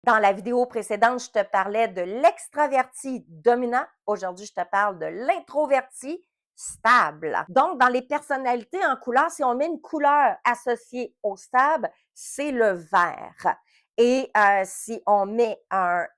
Dans la vidéo précédente, je te parlais de l'extraverti dominant. Aujourd'hui, je te parle de l'introverti stable. Donc, dans les personnalités en couleur, si on met une couleur associée au stable, c'est le vert. Et si on met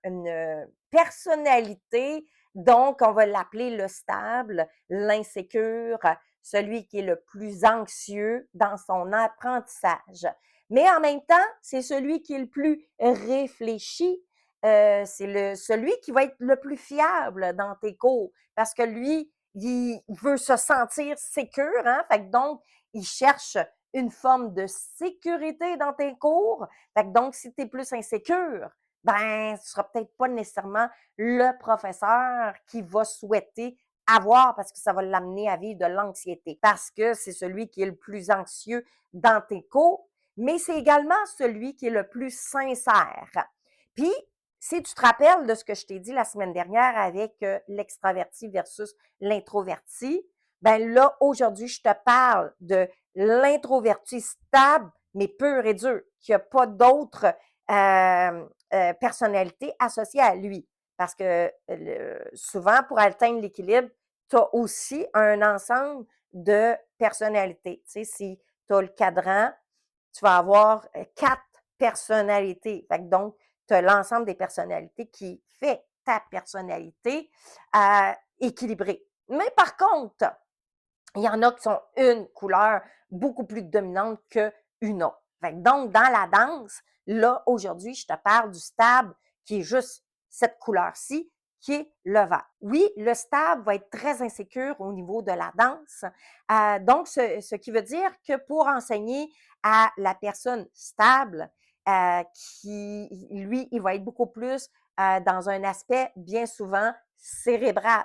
une personnalité, donc on va l'appeler le stable, l'insécure, celui qui est le plus anxieux dans son apprentissage. Mais en même temps, c'est celui qui est le plus réfléchi, c'est celui qui va être le plus fiable dans tes cours parce que lui, il veut se sentir sécure, hein? Fait que donc, il cherche une forme de sécurité dans tes cours. Fait que donc, si tu es plus insécure, ben, ce sera peut-être pas nécessairement le professeur qui va souhaiter avoir parce que ça va l'amener à vivre de l'anxiété. Parce que c'est celui qui est le plus anxieux dans tes cours, mais c'est également celui qui est le plus sincère. Puis, si tu te rappelles de ce que je t'ai dit la semaine dernière avec l'extraverti versus l'introverti, ben là, aujourd'hui, je te parle de l'introverti stable, mais pur et dur, qui n'a pas d'autres personnalités associées à lui. Parce que souvent, pour atteindre l'équilibre, tu as aussi un ensemble de personnalités. Tu sais, si tu as le cadran, tu vas avoir 4 personnalités. Fait que donc, tu as l'ensemble des personnalités qui fait ta personnalité équilibrée. Mais par contre, il y en a qui sont une couleur beaucoup plus dominante qu'une autre. Fait que donc, dans la danse, là, aujourd'hui, je te parle du stable qui est juste cette couleur-ci, qui est le vert. Oui, le stable va être très insécure au niveau de la danse. Donc, ce qui veut dire que pour enseigner à la personne stable, qui, lui, il va être beaucoup plus dans un aspect bien souvent cérébral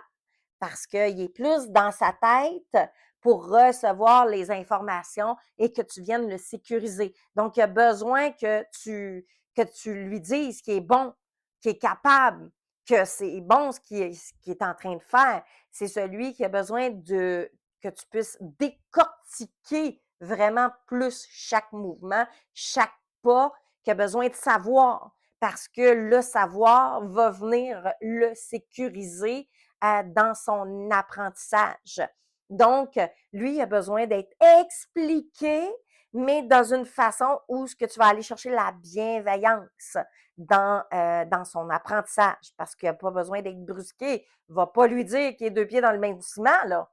parce qu'il est plus dans sa tête pour recevoir les informations et que tu viennes le sécuriser. Donc, il a besoin que tu lui dises qu'il est bon, qu'il est capable, que c'est bon ce qu'il est en train de faire. C'est celui qui a besoin que tu puisses décortiquer vraiment plus chaque mouvement, chaque pas, qui a besoin de savoir parce que le savoir va venir le sécuriser dans son apprentissage. Donc, lui, il a besoin d'être expliqué, mais dans une façon où ce que tu vas aller chercher la bienveillance dans son apprentissage, parce qu'il n'a pas besoin d'être brusqué. Il ne va pas lui dire qu'il est deux pieds dans le même ciment, là.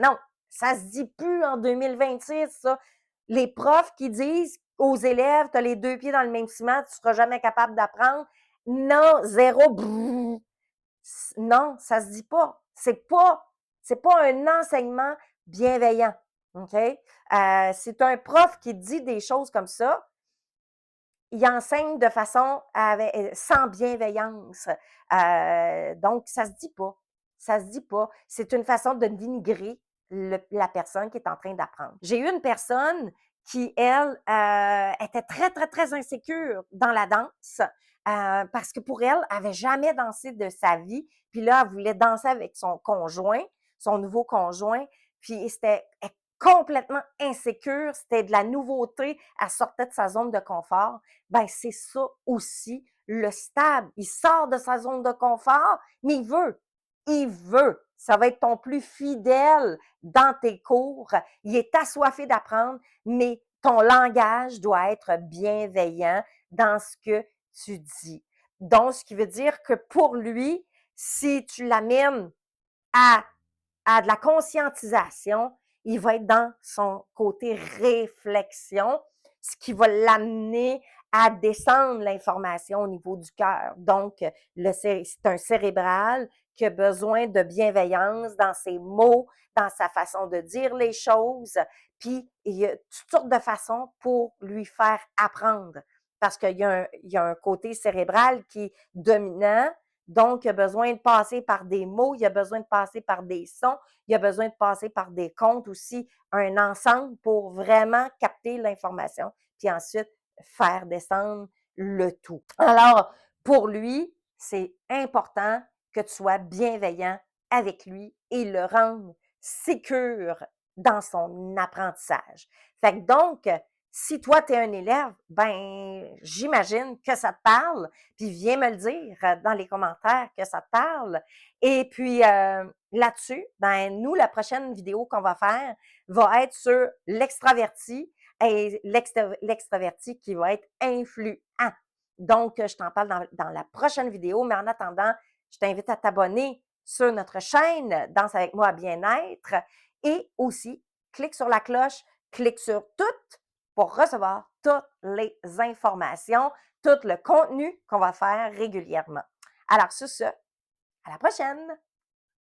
Non, ça se dit plus en 2026, ça. Les profs qui disent aux élèves, tu as les deux pieds dans le même ciment, tu ne seras jamais capable d'apprendre. Non, zéro. Brrr. Non, ça se dit pas. C'est pas un enseignement bienveillant. OK? C'est un prof qui dit des choses comme ça, il enseigne de façon sans bienveillance. Donc, ça se dit pas. Ça se dit pas. C'est une façon de dénigrer la personne qui est en train d'apprendre. J'ai eu une personne qui, elle, était très, très, très insécure dans la danse parce que pour elle, elle avait jamais dansé de sa vie. Puis là, elle voulait danser avec son conjoint, son nouveau conjoint. Puis elle complètement insécure, c'était de la nouveauté, elle sortait de sa zone de confort. Ben, c'est ça aussi, le stable. Il sort de sa zone de confort, mais il veut. Il veut. Ça va être ton plus fidèle dans tes cours. Il est assoiffé d'apprendre, mais ton langage doit être bienveillant dans ce que tu dis. Donc, ce qui veut dire que pour lui, si tu l'amènes à de la conscientisation, il va être dans son côté réflexion, ce qui va l'amener à descendre l'information au niveau du cœur. Donc, c'est un cérébral qui a besoin de bienveillance dans ses mots, dans sa façon de dire les choses. Puis, il y a toutes sortes de façons pour lui faire apprendre. Parce il y a un côté cérébral qui est dominant, donc, il a besoin de passer par des mots, il a besoin de passer par des sons, il a besoin de passer par des comptes aussi, un ensemble pour vraiment capter l'information, puis ensuite faire descendre le tout. Alors, pour lui, c'est important que tu sois bienveillant avec lui et le rendre sécure dans son apprentissage. Fait que donc, Si toi, tu es un élève, ben, j'imagine que ça te parle, puis viens me le dire dans les commentaires que ça te parle. Et puis, là-dessus, ben, nous, la prochaine vidéo qu'on va faire va être sur l'extraverti et l'extraverti qui va être influent. Donc, je t'en parle dans la prochaine vidéo, mais en attendant, je t'invite à t'abonner sur notre chaîne Danse avec moi à bien-être et aussi clique sur la cloche, clique sur toutes pour recevoir toutes les informations, tout le contenu qu'on va faire régulièrement. Alors, sur ce, à la prochaine!